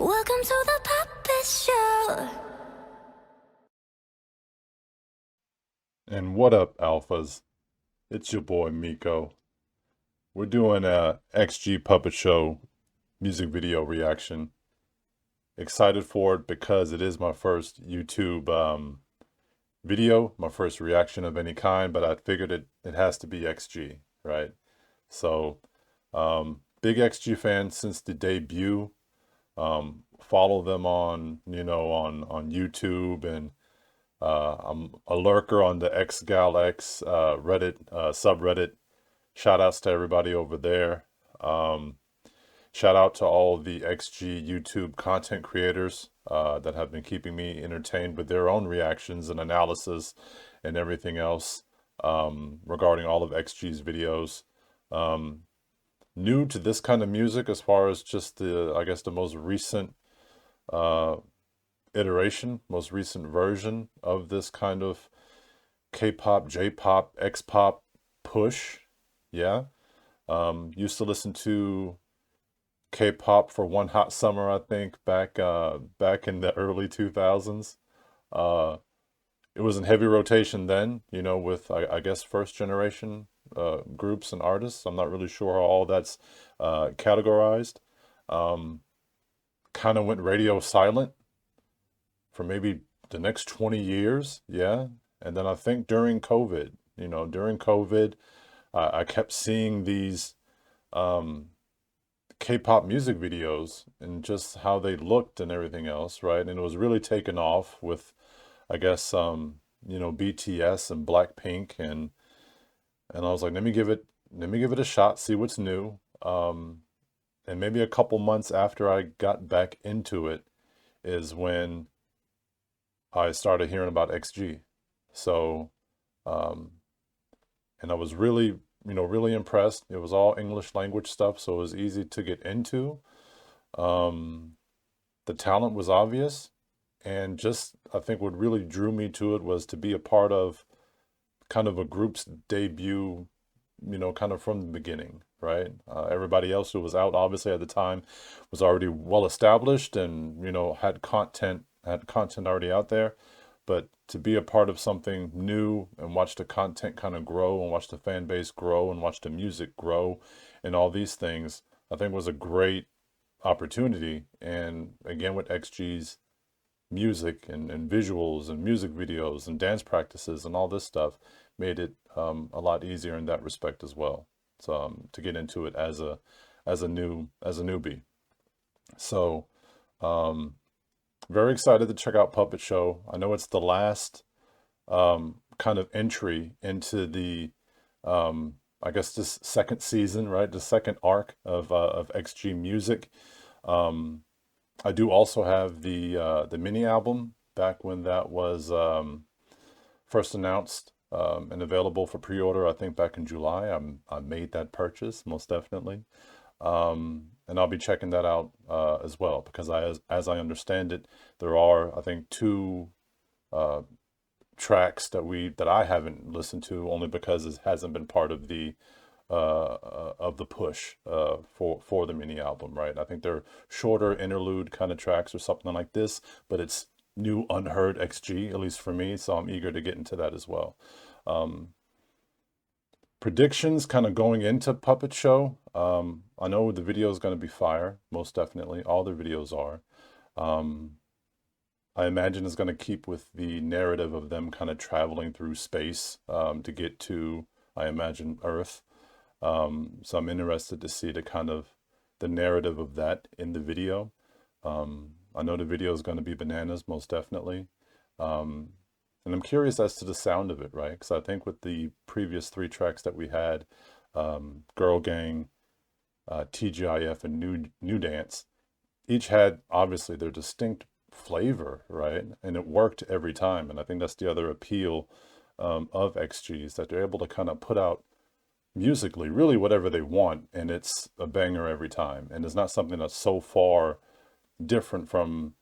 Welcome to the Puppet Show. And what up, Alphas? It's your boy Meeko. We're doing a XG Puppet Show music video reaction. Excited for it because it is my first YouTube video, my first reaction of any kind, but I figured it has to be XG, right? So, big XG fan since the debut. Follow them on, on YouTube, and I'm a lurker on the XGalX Reddit subreddit. Shout outs to everybody over there. Um, Shout out to all the XG YouTube content creators that have been keeping me entertained with their own reactions and analysis and everything else regarding all of XG's videos. Um, New to this kind of music as far as just I guess, the most recent uh, iteration, most recent version of this kind of K-pop, J-pop, X-pop push. Yeah. Used to listen to K-pop for one hot summer, I think, back in the early 2000s. Uh, it was in heavy rotation then, with I guess first generation groups and artists. I'm not really sure how all that's categorized. Um, Kind of went radio silent for maybe the next 20 years, yeah. And then I think during COVID, I kept seeing these um, K-pop music videos and just how they looked and everything else, right? And it was really taken off with, I guess, BTS and Blackpink, and I was like, let me give it a shot, see what's new. And maybe a couple months after I got back into it is when I started hearing about XG. So, um, and I was really impressed. It was all English language stuff, so it was easy to get into. Um, the talent was obvious, and just I think what really drew me to it was to be a part of kind of a group's debut, kind of from the beginning, right? Everybody else who was out, obviously at the time, was already well established and had content already out there. But to be a part of something new and watch the content kind of grow and watch the fan base grow and watch the music grow and all these things, I think was a great opportunity. And again, with XG's music and visuals and music videos and dance practices and all this stuff made it a lot easier in that respect as well. So to get into it as a newbie. So um, very excited to check out Puppet Show. I know it's the last kind of entry into the I guess this second season, right? The second arc of XG music. Um, I do also have the mini album back when that was first announced and available for pre-order. I think back in July, I made that purchase most definitely, and I'll be checking that out as well because as I understand it, there are I think two uh, tracks that I haven't listened to only because it hasn't been part of the push for the mini album, right? I think they're shorter interlude kind of tracks or something like this, but it's new unheard XG, at least for me, so I'm eager to get into that as well. Um, Predictions kind of going into Puppet Show. I know the video is going to be fire, most definitely. All the videos are. Um, I imagine it's going to keep with the narrative of them kind of traveling through space to get to, I imagine, Earth. So I'm interested to see the narrative of that in the video. I know the video is going to be bananas, most definitely. Um, and I'm curious as to the sound of it, right? Because I think with the previous three tracks that we had, Girl Gang, TGIF, and New Dance, each had obviously their distinct flavor, right? And it worked every time. And I think that's the other appeal of XG is that they're able to kind of put out musically really whatever they want, and it's a banger every time. And it's not something that's so far different from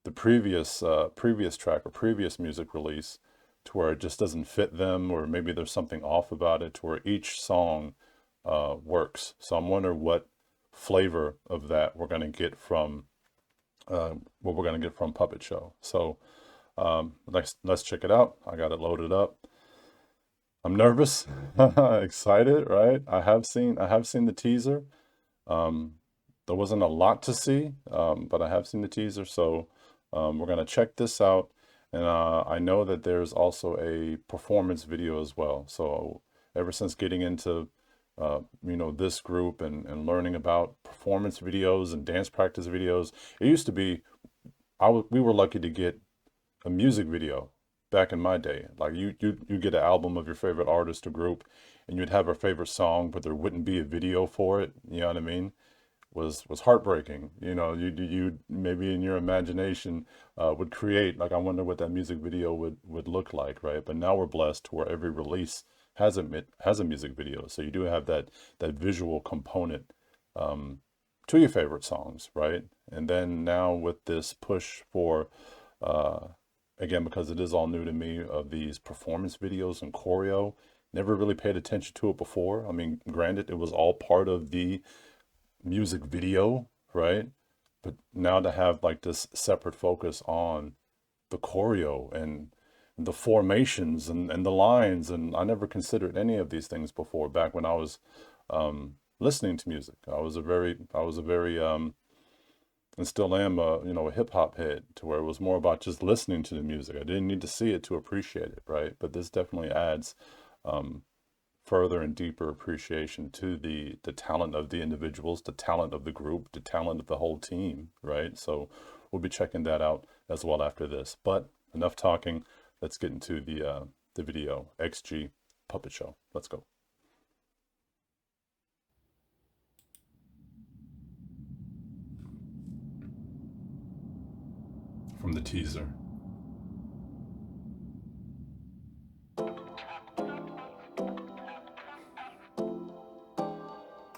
the previous track or previous music release to where it just doesn't fit them, or maybe there's something off about it, to where each song works. So I'm wondering what flavor of that we're going to get from what we're gonna get from Puppet Show. So let's check it out. I got it loaded up. I'm nervous, excited, right? I have seen the teaser. There wasn't a lot to see, but I have seen the teaser, so we're gonna check this out. And I know that there's also a performance video as well. So ever since getting into this group and learning about performance videos and dance practice videos, it used to be we were lucky to get a music video back in my day. Like you get an album of your favorite artist or group, and you'd have a favorite song, but there wouldn't be a video for it. You know what I mean? Was heartbreaking. You maybe in your imagination would create, like, I wonder what that music video would look like, right? But now we're blessed to where every release has a music video, so you do have that visual component to your favorite songs, right? And then now with this push for again, because it is all new to me, of these performance videos and choreo, never really paid attention to it before. I mean, granted, it was all part of the music video, right? But now to have like this separate focus on the choreo and the formations and the lines, and I never considered any of these things before. Back when I was listening to music, I was a very and still am a hip hop head, to where it was more about just listening to the music. I didn't need to see it to appreciate it, right? But this definitely adds further and deeper appreciation to the talent of the individuals, the talent of the group, the talent of the whole team, right? So we'll be checking that out as well after this. But enough talking. Let's get into the video. XG Puppet Show. Let's go. From the teaser.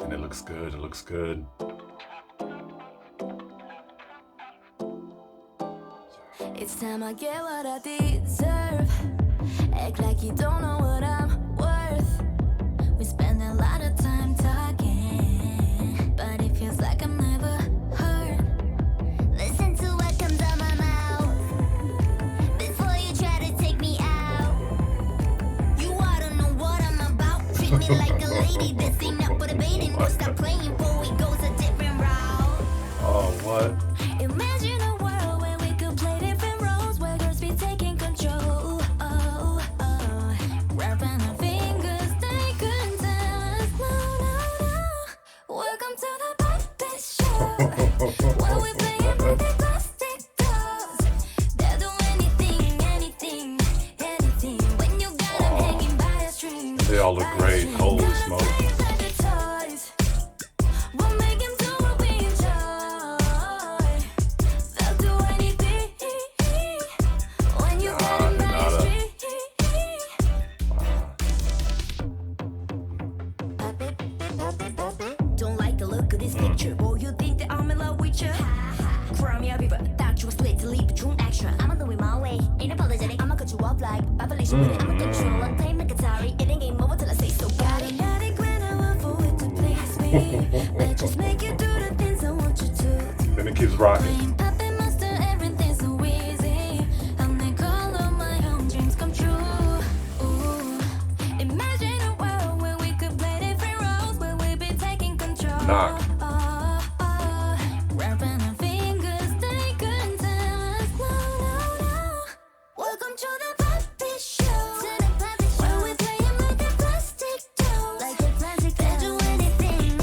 And it looks good. It looks good. It's time I get what I deserve. Act like you don't know what I'm worth. We spend a lot of time talking, but it feels like I'm never heard. Listen to what comes out my mouth before you try to take me out. You ought to know what I'm about. Treat me like a lady that's enough for debating. Or stop playing before we go a different route. Oh, what? Imagine a world where we could play different roles, where girls be taking control. Wrapping our fingers, they couldn't tell us no. Welcome to the puppet show, where we playing with the plastic dolls. They'll do anything when you got them hanging by a string. They all look great. Holy smoke. Just make you do the things I want you to. Then it keeps rocking. Puppet master, everything's so easy. I'll make all of my own dreams come true. Ooh. Imagine a world where we could play different roles, where we be taking control. Knock. Wrapping our fingers, they couldn't tell us no. Welcome to the puppet show. Where we playing with the plastic dolls. Like the plastic dolls. They'll do anything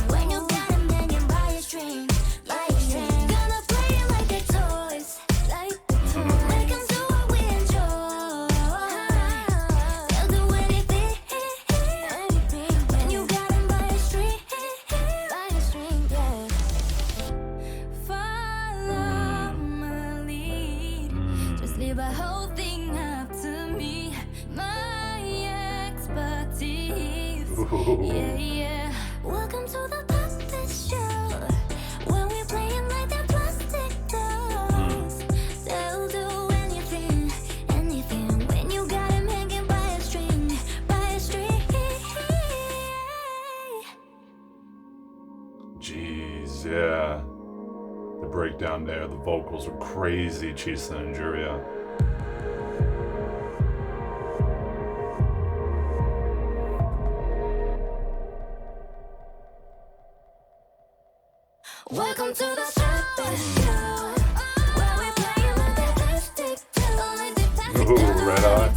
when you got them hanging by a string. Gonna play it like they're toys. Make them do what we enjoy. They'll do anything when you got them by a string. Yeah. Follow my lead. Just leave the whole thing up to me. My expertise. Yeah. Welcome to the puppet show, where we playing like they're plastic dolls. They'll do anything when you got them hanging by a string. Jeez, yeah. The breakdown there, the vocals are crazy, Chisa and Juria. Welcome to the show, where we playing with that plastic Ooh, red eye.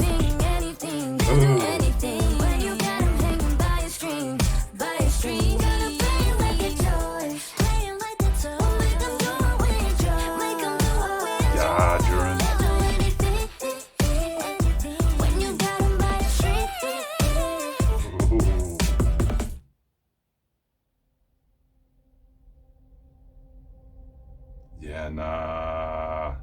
anything, anything. When you got 'em hanging by a string, by a string. Gotta play it like a toy, play it like a toy. Make 'em do it with joy, make 'em do it with joy. Yeah, Jurin. When you got 'em by a string. Ooh. Yeah, nah.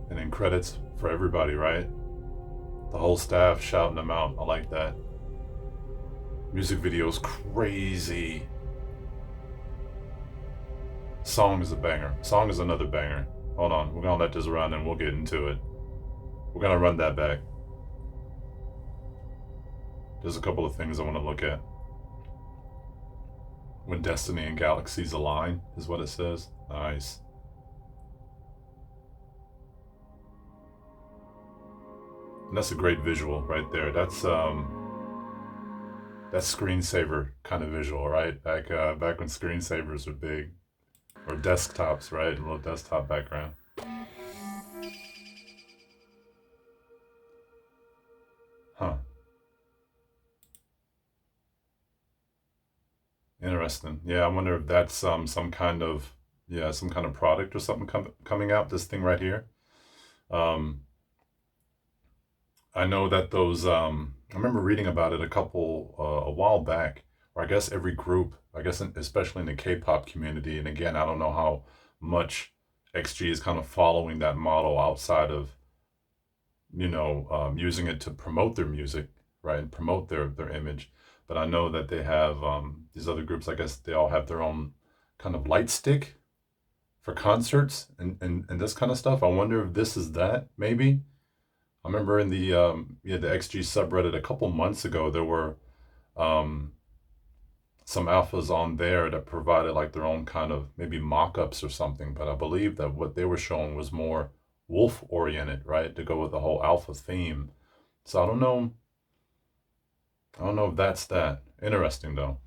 And then credits for everybody, right? The whole staff shouting them out. I like that. Music video's crazy. Song is a banger. Song is another banger. Hold on, we're gonna let this run and we'll get into it. We're gonna run that back. There's a couple of things I want to look at. When destiny and galaxies align is what it says. Nice. And that's a great visual right there. That's screensaver kind of visual, right? Back when screensavers were big, or desktops, right? A little desktop background. Huh. Interesting. Yeah, I wonder if that's some kind of product or something coming out. This thing right here. I know that those. I remember reading about it a while back. Or I guess every group, especially in the K-pop community. And again, I don't know how much XG is kind of following that model outside of, using it to promote their music, right, and promote their image. But I know that they have these other groups. I guess they all have their own kind of light stick for concerts and this kind of stuff. I wonder if this is that, maybe. I remember in the XG subreddit a couple months ago, there were some alphas on there that provided like their own kind of maybe mock-ups or something. But I believe that what they were showing was more wolf oriented, right, to go with the whole alpha theme. So I don't know if that's that. Interesting though.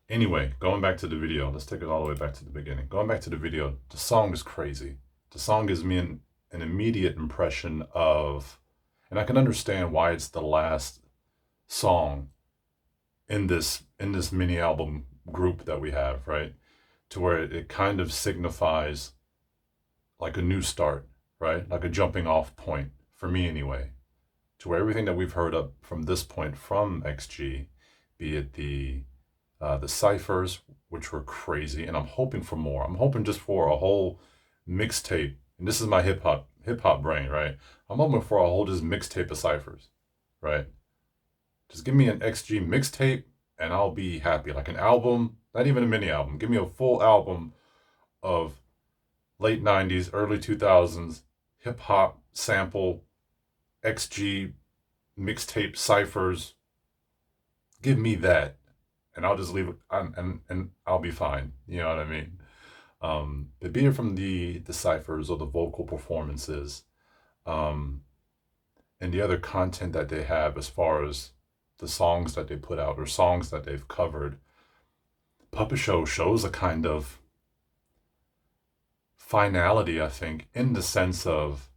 Anyway, going back to the video, let's take it all the way back to the beginning. Going back to the video, the song is crazy. The song gives me an immediate impression of, and I can understand why it's the last song in this mini album group that we have, right? To where it kind of signifies like a new start, right? Like a jumping off point, for me anyway. To where everything that we've heard up from this point from XG, be it the ciphers, which were crazy, and I'm hoping for more. I'm hoping just for a whole mixtape, and this is my hip hop brain, right? I'm hoping for a whole just mixtape of ciphers, right? Just give me an XG mixtape, and I'll be happy. Like an album, not even a mini album. Give me a full album of late '90s, early 2000s hip hop sample XG mixtape ciphers. Give me that, and I'll just leave it, and I'll be fine. You know what I mean? But be it from the ciphers or the vocal performances, and the other content that they have as far as the songs that they put out or songs that they've covered, Puppet Show shows a kind of finality, I think, in the sense of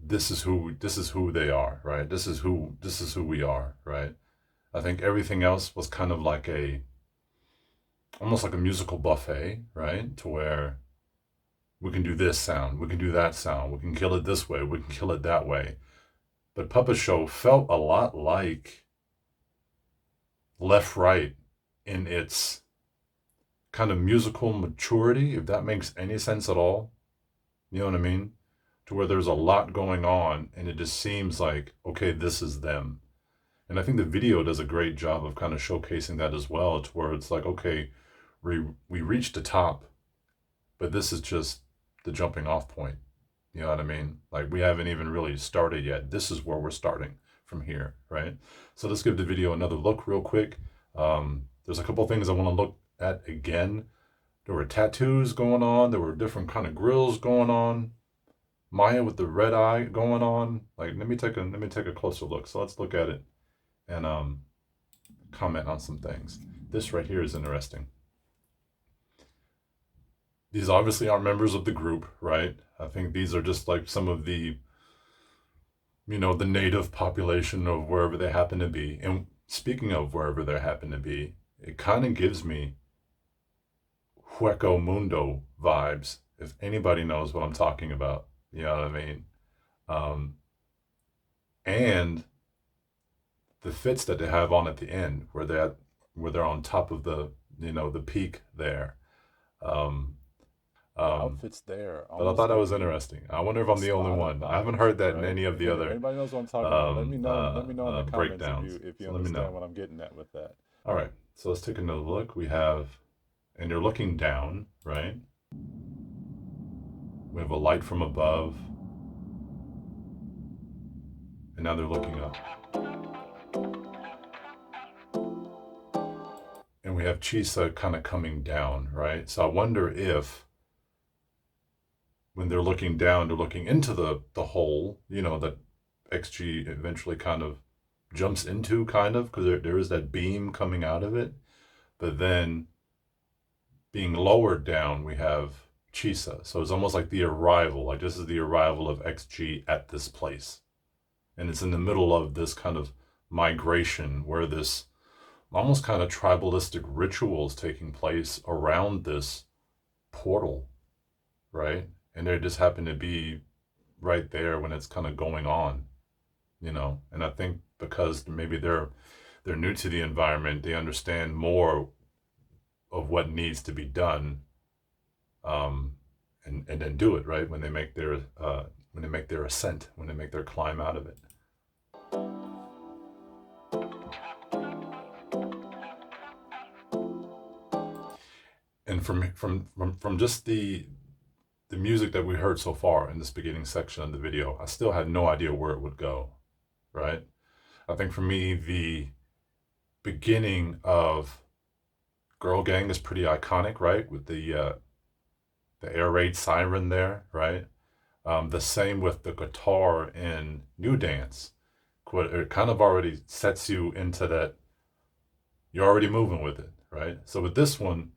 this is who they are, right? This is who we are, right? I think everything else was kind of like almost like a musical buffet, right? To where we can do this sound, we can do that sound, we can kill it this way, we can kill it that way. But Puppet Show felt a lot like Left Right in its kind of musical maturity, if that makes any sense at all. You know what I mean? To where there's a lot going on and it just seems like, okay, this is them. And I think the video does a great job of kind of showcasing that as well, to where it's like, okay, we reached the top, but this is just the jumping off point. You know what I mean? Like, we haven't even really started yet. This is where we're starting from here, right? So let's give the video another look real quick. There's a couple things I want to look at again. There were tattoos going on. There were different kind of grills going on. Maya with the red eye going on. Like, let me take a closer look. So let's look at it and comment on some things. This right here is interesting. These obviously aren't members of the group, right? I think these are just like some of the, the native population of wherever they happen to be. And speaking of wherever they happen to be, it kind of gives me Hueco Mundo vibes, if anybody knows what I'm talking about. You know what I mean? And the fits that they have on at the end, where they're on top of the the peak there. Outfits there. But I thought that was interesting. I wonder if I'm the only one. I haven't heard that in any of the If other anybody knows what I'm talking about, let me know. Let me know in the comments breakdowns. if you So let me know. understand what I'm getting at with that. All right, so let's take another look. We have, and you're looking down, right? We have a light from above, and now they're looking up. And we have Chisa kind of coming down, right? So I wonder if, when they're looking down, they're looking into the hole, that XG eventually kind of jumps into, kind of, because there is that beam coming out of it. But then being lowered down, we have Chisa. So it's almost like the arrival, like this is the arrival of XG at this place. And it's in the middle of this kind of migration where this almost kind of tribalistic rituals taking place around this portal, right? And they just happen to be right there when it's kind of going on, And I think because maybe they're new to the environment, they understand more of what needs to be done, and then do it right when they make their ascent, when they make their climb out of it. And from just the music that we heard so far in this beginning section of the video, I still had no idea where it would go, right? I think for me, the beginning of Girl Gang is pretty iconic, right? With the air raid siren there, right? The same with the guitar in New Dance. It kind of already sets you into that, you're already moving with it, right? So with this one,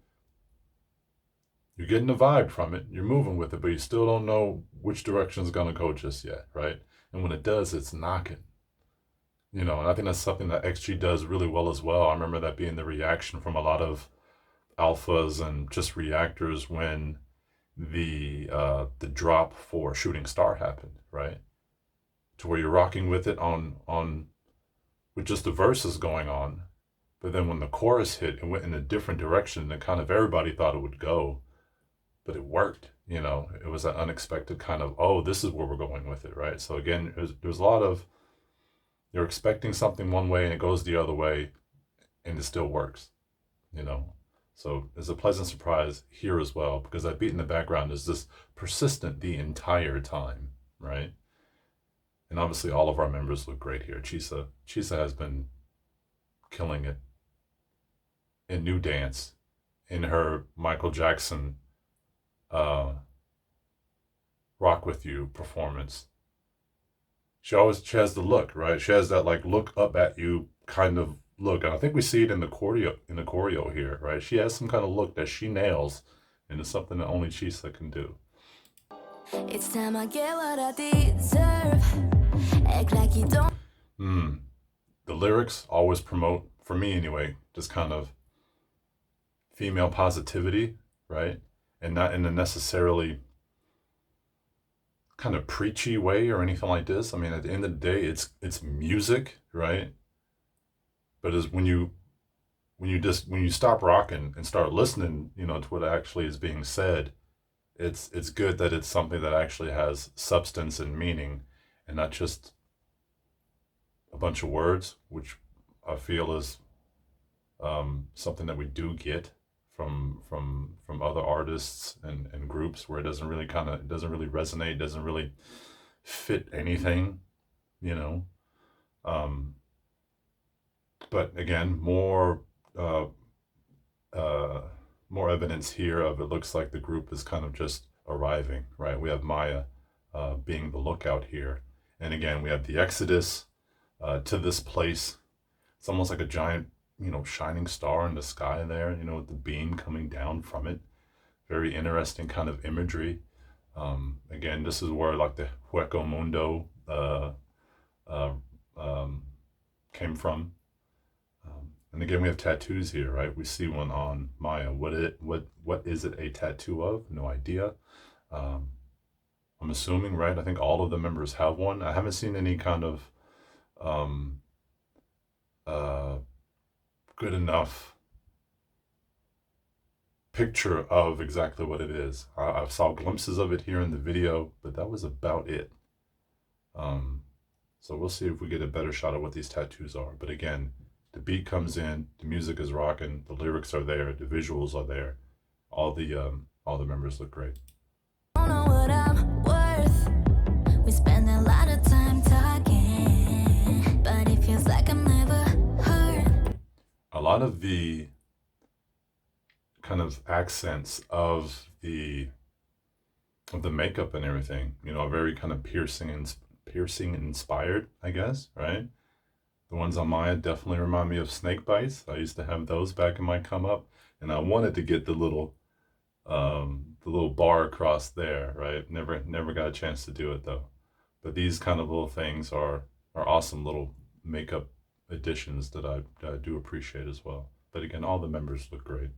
you're getting the vibe from it, you're moving with it, but you still don't know which direction is going to go just yet, right? And when it does, it's knocking. And I think that's something that XG does really well as well. I remember that being the reaction from a lot of alphas and just reactors when the drop for Shooting Star happened, right? To where you're rocking with it on with just the verses going on, but then when the chorus hit, it went in a different direction than kind of everybody thought it would go. But it worked, it was an unexpected kind of, oh, this is where we're going with it, right? So again, there's a lot of, you're expecting something one way and it goes the other way and it still works, So it's a pleasant surprise here as well, because that beat in the background is just persistent the entire time, right? And obviously all of our members look great here. Chisa has been killing it in New Dance, in her Michael Jackson Rock With You performance. She has the look, right? She has that like look up at you kind of look, and I think we see it in the choreo here, right? She has some kind of look that she nails, and it's something that only Chisa can do. It's time I get what I deserve. Act like you don't. The lyrics always promote, for me anyway, just kind of female positivity, right? And not in a necessarily kind of preachy way or anything like this. I mean, at the end of the day, it's music, right? But as when you stop rocking and start listening, to what actually is being said, it's good that it's something that actually has substance and meaning, and not just a bunch of words, which I feel is something that we do get from other artists and groups, where it doesn't really resonate, doesn't really fit anything, but again, more more evidence here of it looks like the group is kind of just arriving, right? We have Maya being the lookout here. And again, we have the exodus to this place. It's almost like a giant, shining star in the sky there, with the beam coming down from it. Very interesting kind of imagery. Again, this is where like the Hueco Mundo came from. And again, we have tattoos here, right? We see one on Maya. What is it a tattoo of? No idea. I'm assuming, right? I think all of the members have one. I haven't seen any kind of good enough picture of exactly what it is. I saw glimpses of it here in the video, but that was about it. So we'll see if we get a better shot of what these tattoos are. But again, the beat comes in, the music is rocking, the lyrics are there, the visuals are there. All the members look great. Don't know what I'm worth. We spend a lot of time talking, but it feels like I'm never heard. A lot of the kind of accents of the makeup and everything, very kind of piercing inspired, I guess, right? The ones on Maya definitely remind me of snake bites. I used to have those back in my come up, and I wanted to get the little bar across there, right? Never got a chance to do it though. But these kind of little things are awesome little makeup additions that I do appreciate as well. But again, all the members look great.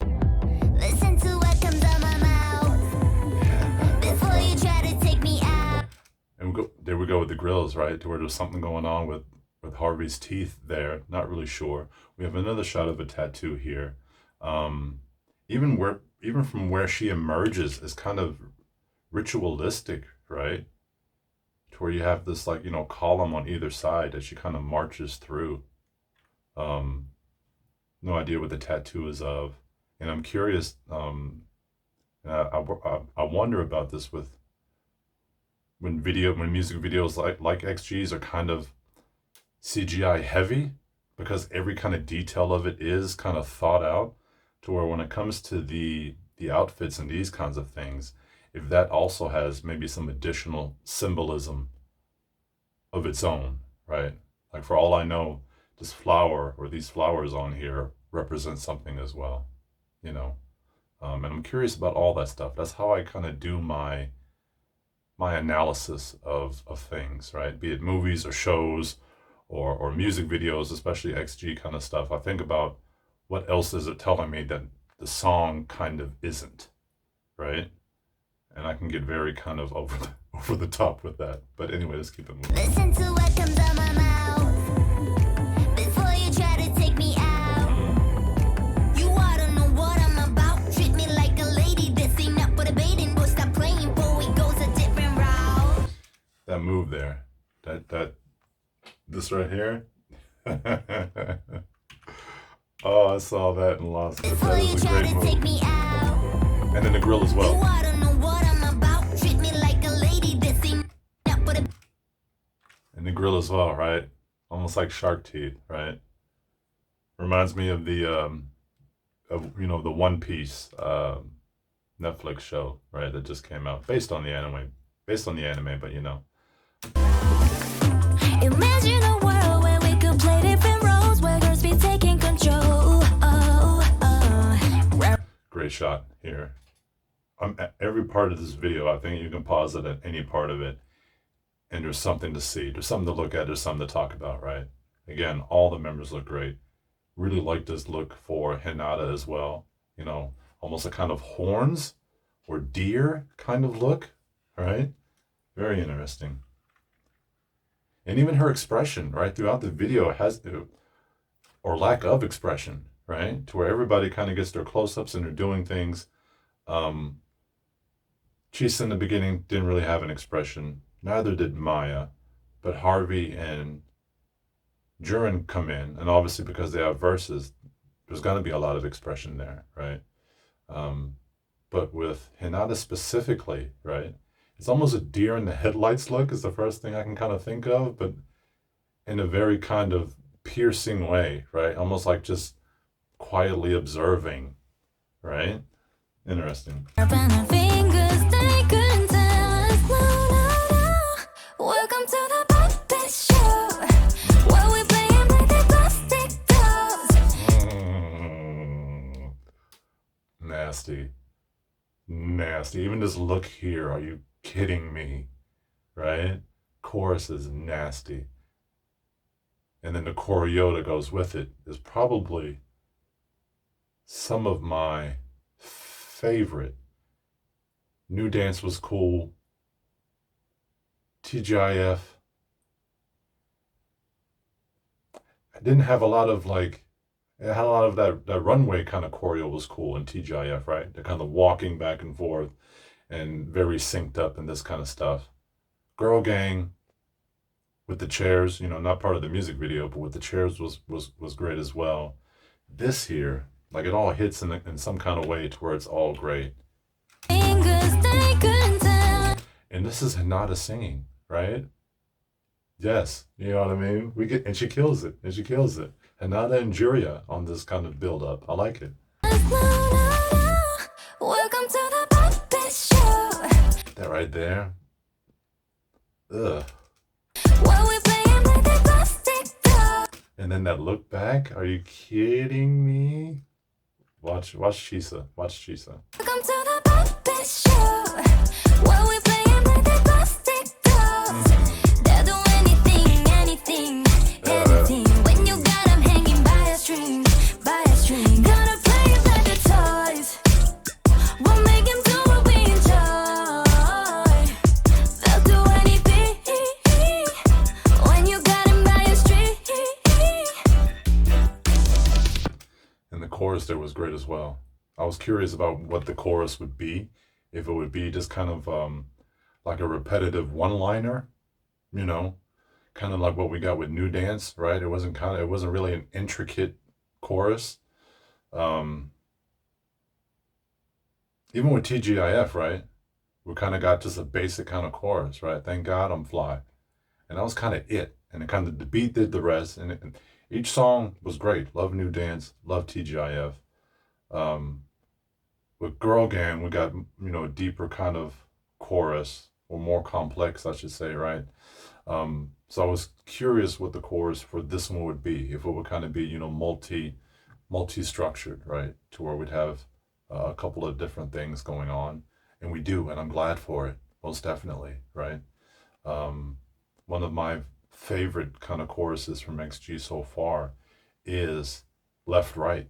Listen to what comes out my mouth before you try to take me out. And there we go with the grills, right? To where there's something going on with Harvey's teeth there. Not really sure. We have another shot of a tattoo here. Even from where she emerges is kind of ritualistic, right? To where you have this like, column on either side as she kind of marches through. No idea what the tattoo is of. And I'm curious, I wonder about this with when music videos like XG's are kind of CGI heavy, because every kind of detail of it is kind of thought out, to where when it comes to the outfits and these kinds of things, if that also has maybe some additional symbolism of its own, right? Like for all I know, this flower or these flowers on here represent something as well, and I'm curious about all that stuff. That's how I kind of do my analysis of things, right? Be it movies or shows or music videos, especially XG kind of stuff. I think about what else is it telling me that the song kind of isn't, right? And I can get very kind of over the top with that. But anyway, let's keep it moving. Listen to what comes out my mouth before you try to take me out. You ought to know what I'm about. Treat me like a lady. This ain't up for debating. Boy, stop playing, boy, it goes a different route. That move there, this right here. Oh, I saw that and lost it. That is a great move. And then the grill as well. And the grill as well, right? Almost like shark teeth, right? Reminds me of the the One Piece Netflix show, right? That just came out based on the anime, but Imagine a world where we could play different roles, where girls be taking control. Great shot here. Every part of this video, I think you can pause it at any part of it, and there's something to see. There's something to look at. There's something to talk about, right? Again, all the members look great. Really like this look for Hinata as well. Almost a kind of horns or deer kind of look, right? Very interesting. And even her expression, right, throughout the video has, or lack of expression, right? To where everybody kind of gets their close-ups and they're doing things. Chisa in the beginning didn't really have an expression. Neither did Maya. But Harvey and Jurin come in. And obviously because they have verses, there's going to be a lot of expression there, right? But with Hinata specifically, right? It's almost a deer in the headlights look is the first thing I can kind of think of, but in a very kind of piercing way, right? Almost like just quietly observing, right? Interesting. Open our fingers, they couldn't tell us no, no, no. Welcome to the puppet show, where we playing with the plastic dolls. Nasty. Nasty. Even this look here, are you kidding me? Right? Chorus is nasty. And then the choreo that goes with it is probably some of my favorite. New Dance was cool. TGIF. I didn't have a lot of like, it had a lot of that runway kind of choreo was cool in TGIF, right? They're kind of walking back and forth and very synced up and this kind of stuff. Girl Gang with the chairs, you know, not part of the music video, but with the chairs was great as well. This here, like it all hits in some kind of way to where it's all great. Fingers, they couldn't tell. And this is Hinata singing, right? Yes, you know what I mean? And she kills it, Hinata and Juria on this kind of build up. I like it. No, no, no. Welcome to the puppet show, That right there. Ugh. where we playing with the plastic dolls. And then that look back. Are you kidding me? Watch Chisa. Watch Chisa. Welcome to the puppet show, where we playing with the plastic dolls. They'll do anything, anything, anything. When you got 'em hanging by a string, Gonna play it like the toys. We'll make 'em do what we enjoy. They'll do anything when you got 'em by a string. And the chorus there was great as well. I was curious about what the chorus would be. If it would be just kind of like a repetitive one-liner, you know, kind of like what we got with New Dance, right? It wasn't really an intricate chorus. Even with TGIF, right? We kind of got just a basic kind of chorus, right? Thank God I'm fly. And that was kind of it. And it kind of, the beat did the rest. And each song was great. Love New Dance, love TGIF. With Girl Gang, we got, you know, a deeper kind of chorus, or more complex, I should say, right? So I was curious what the chorus for this one would be, if it would kind of be, you know, multi-structured, right? To where we'd have a couple of different things going on. And we do, and I'm glad for it, most definitely, right? One of my favorite kind of choruses from XG so far is Left Right.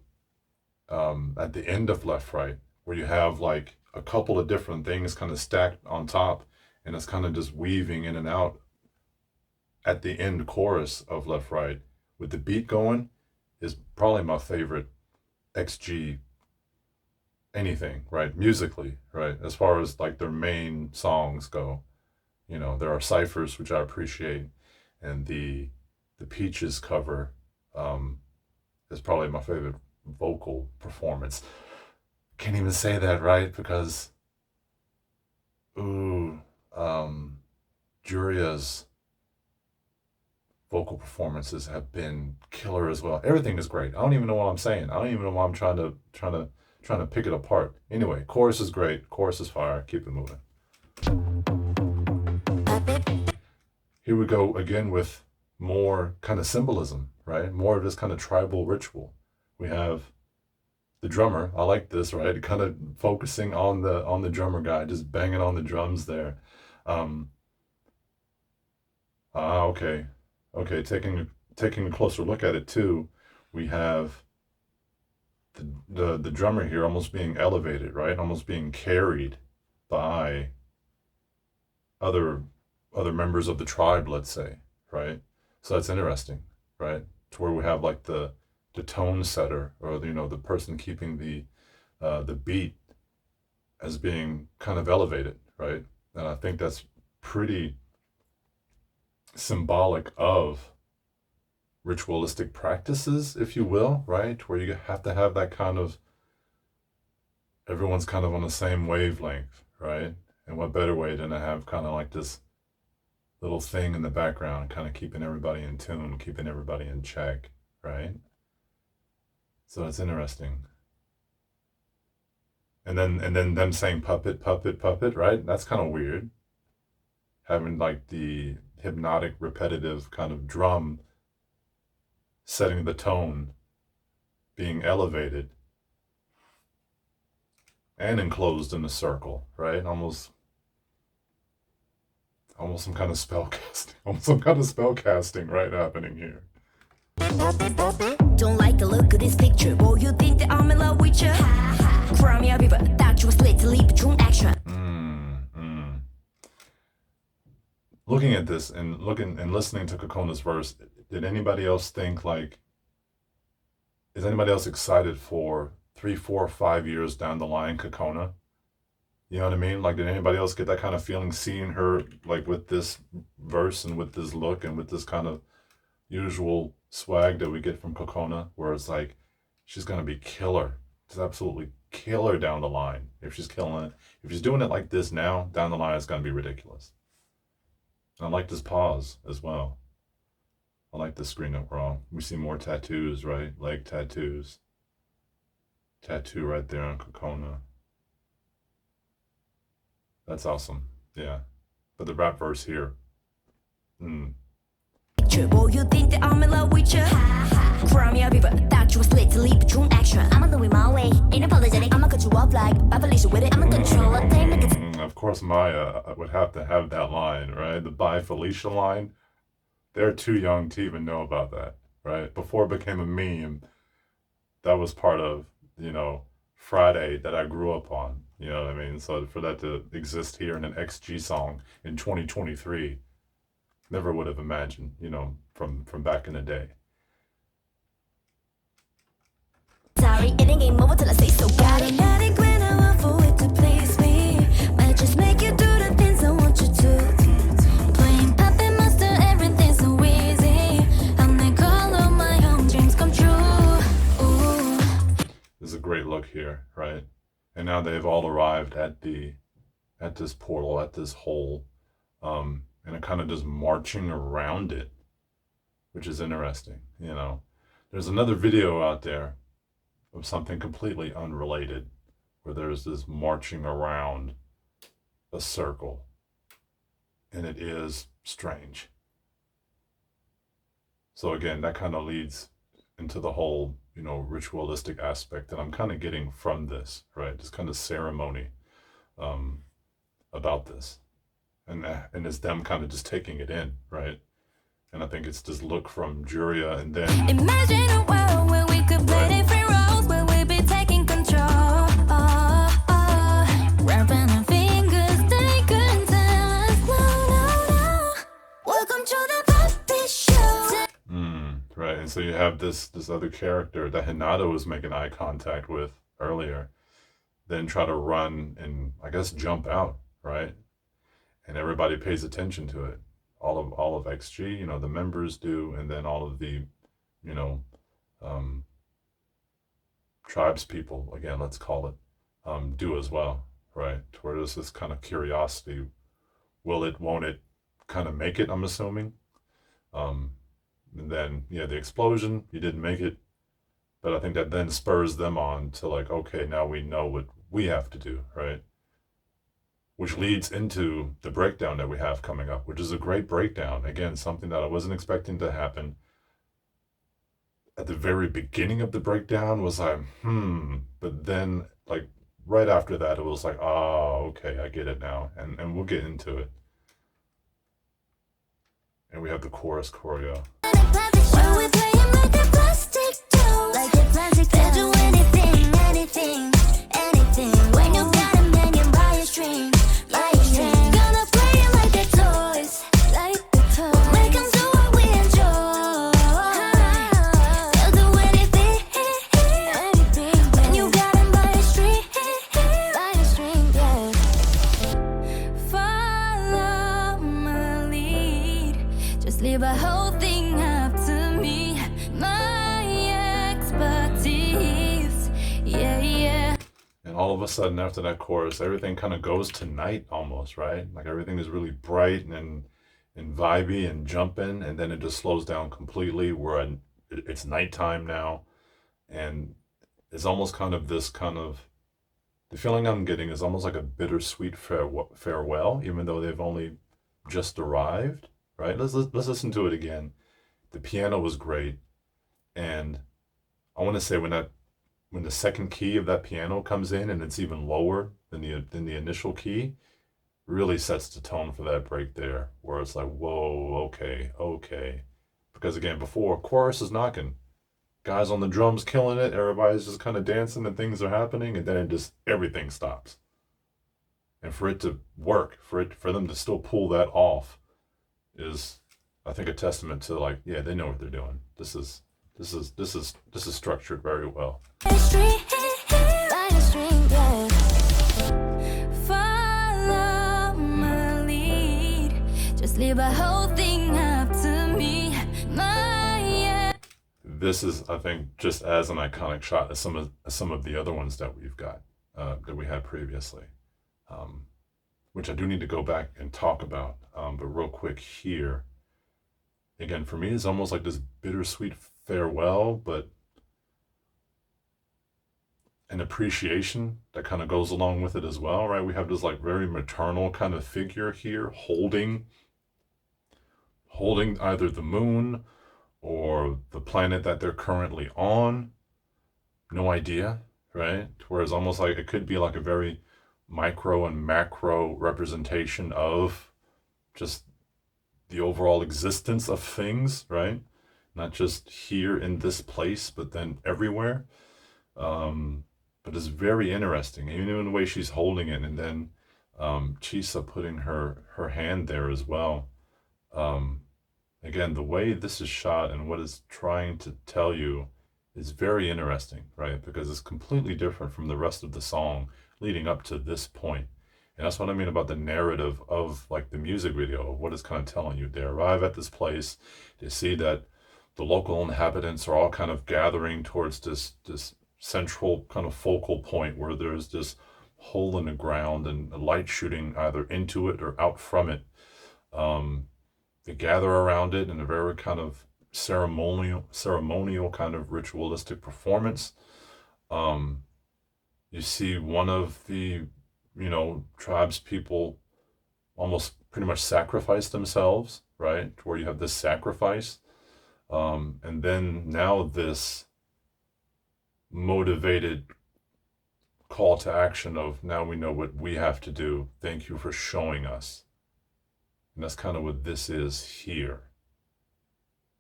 At the end of Left Right, where you have like a couple of different things kind of stacked on top, and it's kind of just weaving in and out at the end chorus of Left Right with the beat going, is probably my favorite XG anything, right? Musically, right? As far as like their main songs go, you know, there are ciphers, which I appreciate, and the Peaches cover is probably my favorite vocal performance. Can't even say that, right? Because Juria's vocal performances have been killer as well. Everything is great. I don't even know what I'm saying. I don't even know why I'm trying to pick it apart. Anyway, chorus is great. Chorus is fire. Keep it moving. Here we go again with more kind of symbolism, right? More of this kind of tribal ritual. We have the drummer. I like this, right? Kind of focusing on the drummer guy, just banging on the drums there. Okay. Taking a closer look at it too, we have the drummer here almost being elevated, right? Almost being carried by other members of the tribe, let's say, right? So that's interesting, right? To where we have like the tone setter, or, you know, the person keeping the beat as being kind of elevated, right? And I think that's pretty symbolic of ritualistic practices, if you will, right? Where you have to have that kind of, everyone's kind of on the same wavelength, right? And what better way than to have kind of like this little thing in the background, kind of keeping everybody in tune, keeping everybody in check, right? So it's interesting. And then them saying puppet, puppet, puppet, right? That's kind of weird. Having like the hypnotic, repetitive kind of drum setting the tone, being elevated and enclosed in a circle, right? Almost some kind of spell casting. Almost some kind of spell casting, right, happening here. Don't like the look of this picture. Boy, you think that I'm in love with you? From your river, that you was split to leap between action. Looking at this and listening to Kokona's verse, did anybody else think like, is anybody else excited for 3, 4, 5 years down the line, Kokona? You know what I mean? Like, did anybody else get that kind of feeling seeing her like with this verse and with this look and with this kind of usual swag that we get from Kokona, where it's like she's gonna be killer, just absolutely killer down the line. If she's killing it, if she's doing it like this now, down the line it's gonna be ridiculous. And I like this pause as well. I like the screen that we're on. We see more tattoos, right? Leg tattoos. Tattoo right there on Kokona. That's awesome. Yeah. But the rap verse here. Boy, you think that I'm in love with you? From your river, that you was split to leap between action. I'ma do it my way, ain't apologetic. I'ma cut you off like Felicia with it. I'ma control a thing. Of course, Maya would have to have that line, right? The Bye Felicia line. They're too young to even know about that, right? Before it became a meme, that was part of, Friday that I grew up on. You know what I mean? So for that to exist here in an XG song in 2023, never would have imagined, from back in the day. Sorry, it ain't game over till I say so. Automatic when I want for it to please me. Might just make you do the things I want you to. Playing puppet master, everything's so easy. I'm the call of my own dreams come true. Ooh. This is a great look here, right? And now they've all arrived at this portal, at this hole, and it kind of just marching around it, which is interesting. There's another video out there of something completely unrelated, where there's this marching around a circle, and it is strange. So again, that kind of leads into the whole, ritualistic aspect that I'm kind of getting from this, right? This kind of ceremony about this. And it's them kind of just taking it in, right? And I think it's this look from Juria, and then imagine a world where we could play different roles, where we'd be taking control. Wrapping our fingers, they couldn't tell us no. Welcome to the puppet show. Right, and so you have this other character that Hinata was making eye contact with earlier, then try to run and I guess jump out, right? And everybody pays attention to it. All of XG, the members do, and then all of the, tribes people, again, let's call it, do as well, right? To where there's this kind of curiosity. Will it, won't it kind of make it, I'm assuming? And then, the explosion, you didn't make it. But I think that then spurs them on to like, okay, now we know what we have to do, right? Which leads into the breakdown that we have coming up, which is a great breakdown. Again, something that I wasn't expecting to happen. At the very beginning of the breakdown was like, but then like right after that, it was like, oh, okay, I get it now. And we'll get into it. And we have the chorus choreo. When you got a million, buy a string. Gonna play it like the toys. Make 'em do what we enjoy. They'll do anything. When you got 'em by a string, yeah. Follow my lead. Just leave a whole thing up to me. My expertise, yeah. And all of a sudden, after that chorus, everything kind of goes to night almost, right? Like everything is really bright and vibey and jumping, and then it just slows down completely. It's nighttime now, And it's almost kind of this kind of, the feeling I'm getting is almost like a bittersweet farewell, even though they've only just arrived, right? Let's listen to it again. The piano was great, and I want to say when the second key of that piano comes in and it's even lower than the initial key, really sets the tone for that break there, where it's like, whoa, okay. Because again, before chorus is knocking, guys on the drums killing it, everybody's just kind of dancing and things are happening, and then it just everything stops. And for it to work, for them to still pull that off, is I think a testament to like, yeah, they know what they're doing. This is structured very well. Follow my lead. Just leave a whole thing up to me. This is, I think, just as an iconic shot as some of the other ones that we've got that we had previously, which I do need to go back and talk about. But real quick here, again, for me, it's almost like this bittersweet farewell, but an appreciation that kind of goes along with it as well, right? We have this like very maternal kind of figure here holding either the moon or the planet that they're currently on. No idea, right? Whereas almost like it could be like a very micro and macro representation of just the overall existence of things, right? Not just here in this place, but then everywhere. But it's very interesting, even in the way she's holding it, and then Chisa putting her hand there as well. Again, the way this is shot and what it's trying to tell you is very interesting, right? Because it's completely different from the rest of the song leading up to this point. And that's what I mean about the narrative of like the music video, of what it's kind of telling you. They arrive at this place, they see that the local inhabitants are all kind of gathering towards this central kind of focal point where there's this hole in the ground and a light shooting either into it or out from it. They gather around it in a very kind of ceremonial kind of ritualistic performance. You see one of the, tribes people almost pretty much sacrifice themselves, right? Where you have this sacrifice. And then now this motivated call to action of, now we know what we have to do. Thank you for showing us. And that's kind of what this is here.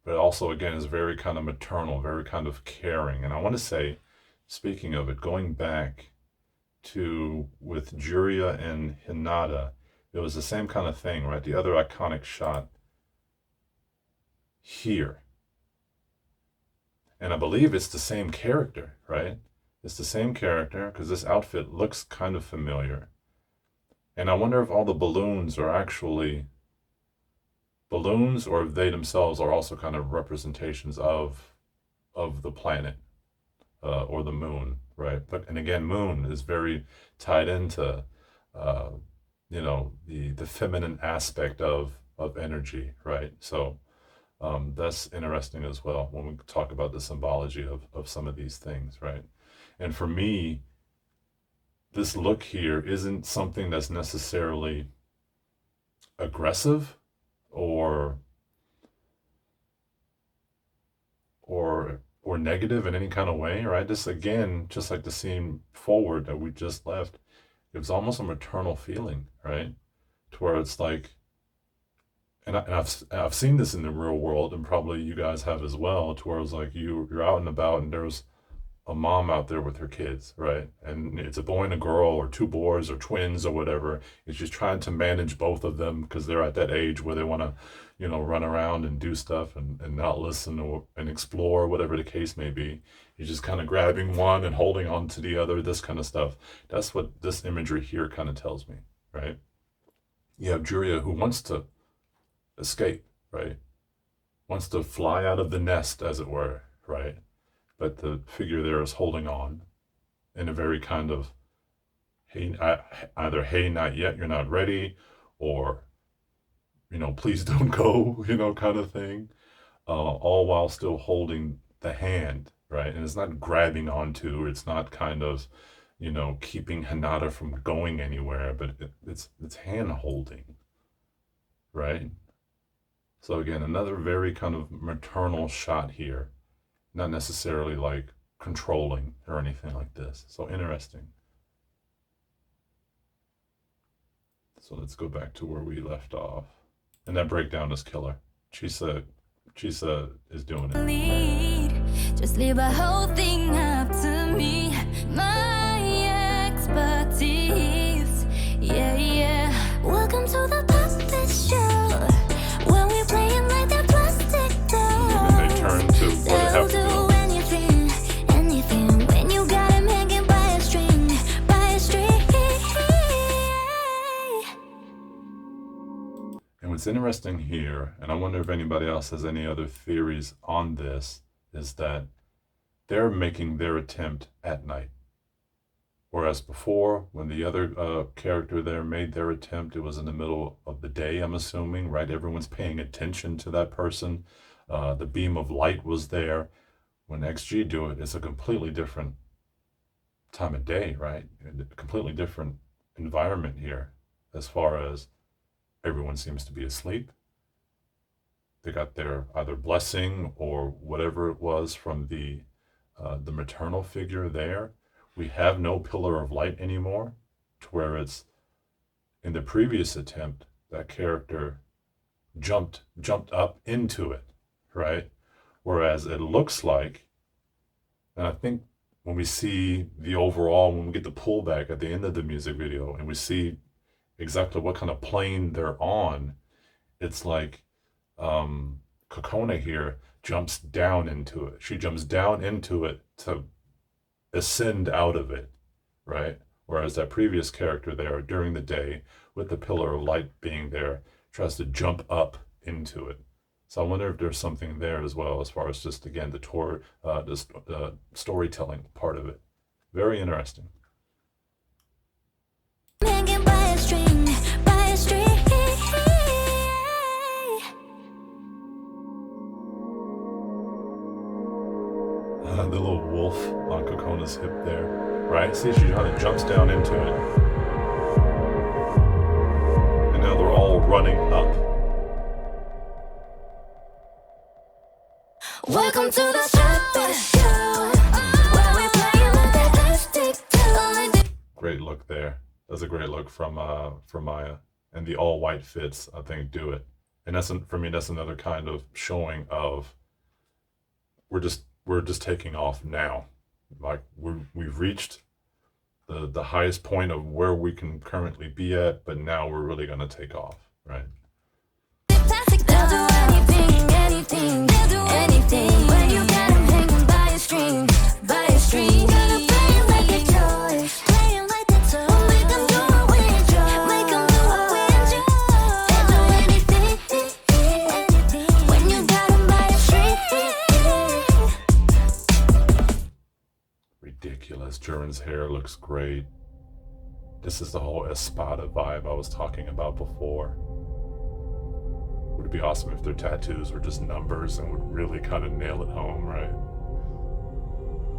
But also, again, is very kind of maternal, very kind of caring. And I want to say, speaking of it, going back to with Juria and Hinata, it was the same kind of thing, right? The other iconic shot here. And I believe it's the same character, right? It's the same character because this outfit looks kind of familiar. And I wonder if all the balloons are actually balloons or if they themselves are also kind of representations of the planet or the moon, right? But and again, moon is very tied into the feminine aspect of energy, right? So that's interesting as well when we talk about the symbology of some of these things, right? And for me, this look here isn't something that's necessarily aggressive or negative in any kind of way, right? This again, just like the scene forward that we just left, it was almost a maternal feeling, right? To where it's like, and I've seen this in the real world, and probably you guys have as well, to where it's like you're out and about, and there's a mom out there with her kids, right? And it's a boy and a girl, or two boys, or twins, or whatever. It's just trying to manage both of them because they're at that age where they want to, run around and do stuff and not listen and explore, whatever the case may be. You're just kind of grabbing one and holding on to the other, this kind of stuff. That's what this imagery here kind of tells me, right? You have Juria who wants to escape, right? Wants to fly out of the nest, as it were, right? But the figure there is holding on in a very kind of, hey, either, hey, not yet, you're not ready, or, please don't go, kind of thing, all while still holding the hand, right? And it's not grabbing onto, it's not kind of, you know, keeping Hinata from going anywhere, but it's hand holding, right? So again, another very kind of maternal shot here, not necessarily like controlling or anything like this. So interesting. So let's go back to where we left off. And that breakdown is killer. Chisa is doing it. Lead, just leave the whole thing up to me. My expertise. Yeah, yeah. Welcome to the puppet show. When we playing like that plastic doll. And they turn to what they have to do. Anything, anything. When you got him hanging by a string, by a string. And what's interesting here, and I wonder if anybody else has any other theories on this, is that they're making their attempt at night. Whereas before, when the other character there made their attempt, it was in the middle of the day, I'm assuming, right? Everyone's paying attention to that person. The beam of light was there. When XG do it, it's a completely different time of day, right? A completely different environment here as far as everyone seems to be asleep. They got their either blessing or whatever it was from the maternal figure there. We have no pillar of light anymore, to where it's in the previous attempt that character jumped up into it, right? Whereas it looks like, and I think when we see the overall, when we get the pullback at the end of the music video and we see exactly what kind of plane they're on, it's like Kokona here jumps down into it. She jumps down into it to ascend out of it, right? Whereas that previous character there during the day with the pillar of light being there tries to jump up into it. So I wonder if there's something there as well, as far as just, again, the storytelling part of it. Very interesting. Hanging by a string, by a string. The little wolf on Kokona's hip there, right? See, she kind of jumps down into it. And now they're all running up. Welcome to the show. Where we playing with that plastic doll. Great look there. That's a great look from Maya. And the all white fits, I think, do it. And that's, for me, that's another kind of showing of we're just taking off now. Like we've reached the highest point of where we can currently be at, but now we're really gonna take off, right? They'll do anything, anything, they'll do anything. When you got them hanging by a string, by a string. Gonna play it like a toy, play it like a toy. Make them do what we enjoy, make them do what we enjoy. They'll do anything, anything. When you got them by a string. Ridiculous. Jurn's hair looks great. This is the whole Espada vibe I was talking about before. Would it be awesome if their tattoos were just numbers and would really kind of nail it home, right?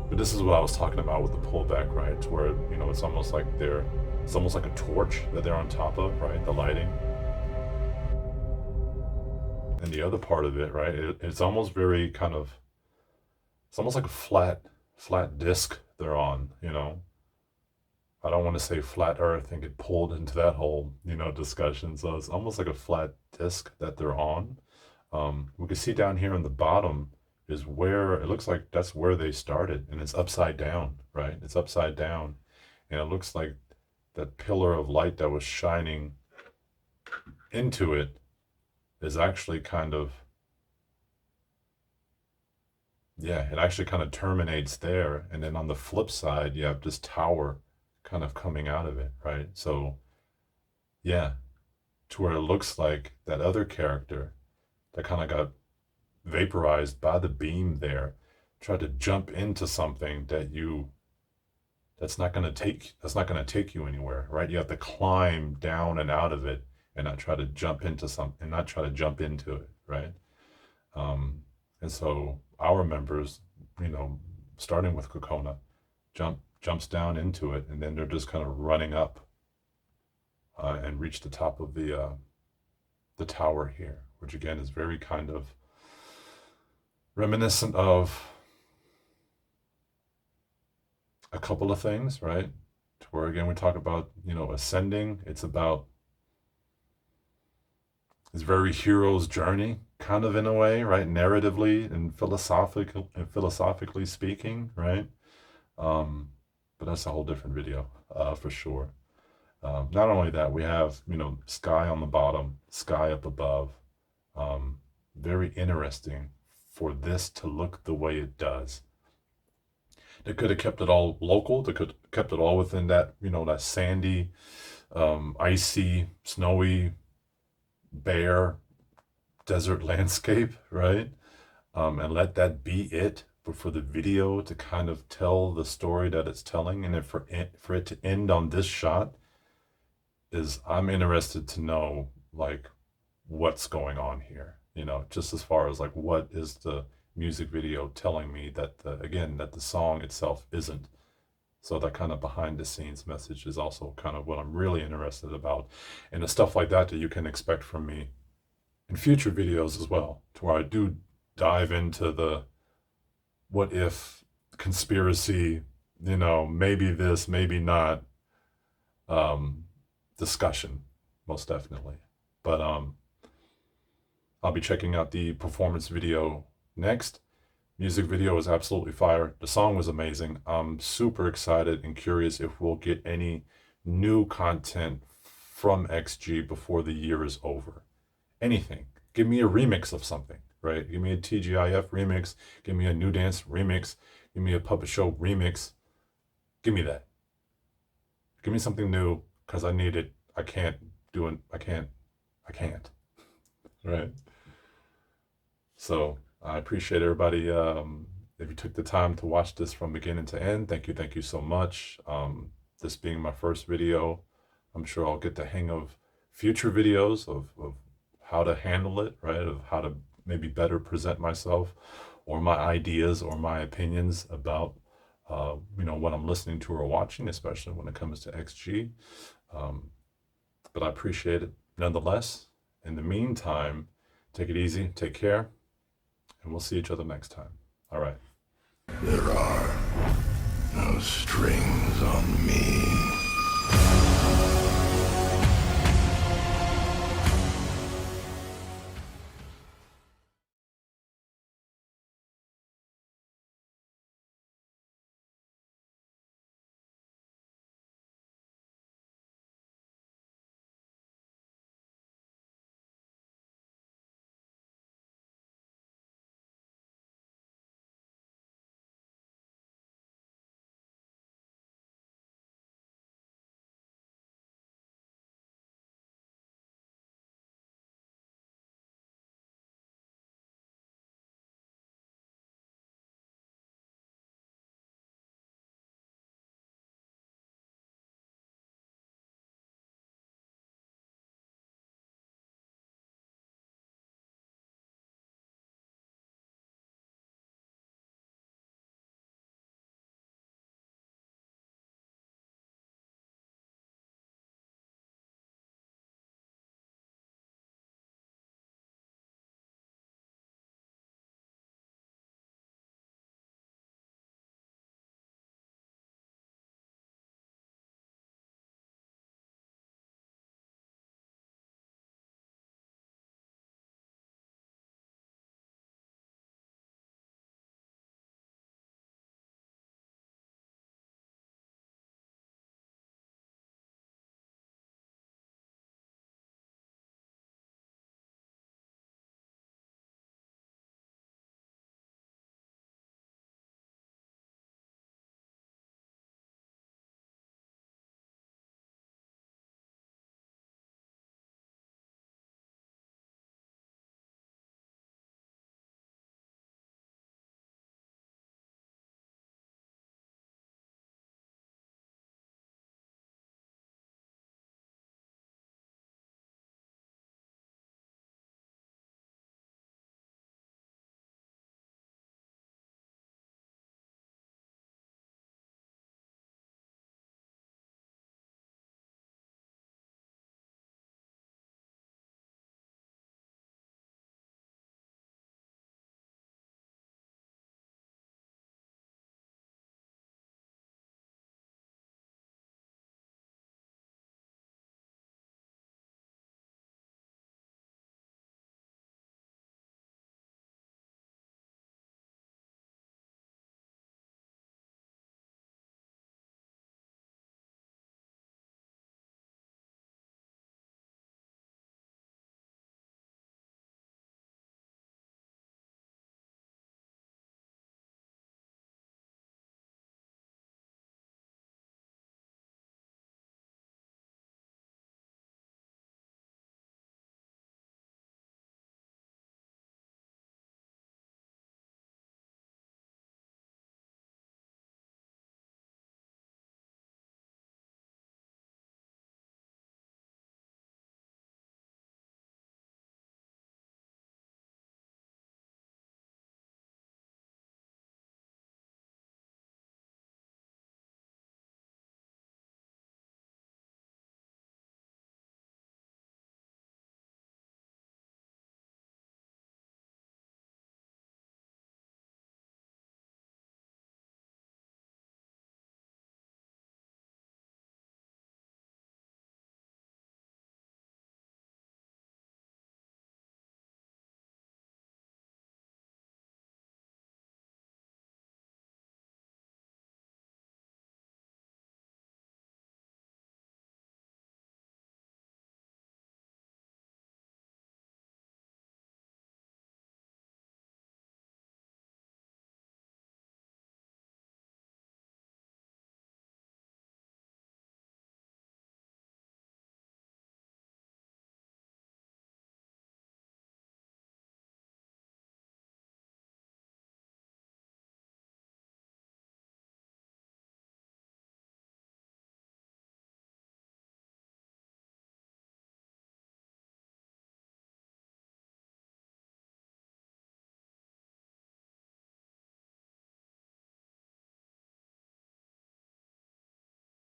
But this is what I was talking about with the pullback, right? To where, you know, it's almost like a torch that they're on top of, right? The lighting. And the other part of it, right? It's almost very kind of, it's almost like a flat disc they're on, you know? I don't want to say flat earth and get pulled into that whole, you know, discussion. So it's almost like a flat disc that they're on. We can see down here on the bottom is where, it looks like that's where they started, and it's upside down, right? It's upside down. And it looks like that pillar of light that was shining into it is actually kind of, yeah, it actually kind of terminates there. And then on the flip side, you have this tower kind of coming out of it, right? So, yeah, to where it looks like that other character that kind of got vaporized by the beam there tried to jump into something that's not going to take you anywhere, right? You have to climb down and out of it and not try to jump into it, right? And so our members, you know, starting with Kokona, jumps down into it, and then they're just kind of running up and reach the top of the tower here, which again is very kind of reminiscent of a couple of things, right? To where again we talk about, ascending. It's very hero's journey, kind of in a way, right? Narratively and philosophically speaking, right? But that's a whole different video, for sure. Not only that, we have, sky on the bottom, sky up above. Very interesting for this to look the way it does. They could have kept it all local. They could have kept it all within that, that sandy, icy, snowy, bare desert landscape, right? And let that be it. But for the video to kind of tell the story that it's telling, and for it to end on this shot, I'm interested to know, like, what's going on here, just as far as like what is the music video telling me that the song itself isn't. So that kind of behind the scenes message is also kind of what I'm really interested about, and the stuff like that you can expect from me in future videos as well, to where I do dive into the what if conspiracy, maybe this, maybe not, discussion, most definitely. But I'll be checking out the performance video next. Music video was absolutely fire. The song was amazing. I'm super excited and curious if we'll get any new content from XG before the year is over. Anything. Give me a remix of something, right? Give me a TGIF remix. Give me a New Dance remix. Give me a Puppet Show remix. Give me that. Give me something new, because I need it. I can't. Right? So I appreciate everybody. If you took the time to watch this from beginning to end, thank you so much. This being my first video, I'm sure I'll get the hang of future videos of how to handle it, right? Of how to maybe better present myself, or my ideas or my opinions about what I'm listening to or watching, especially when it comes to XG. But I appreciate it nonetheless. In the meantime, take it easy, take care, and we'll see each other next time. All right.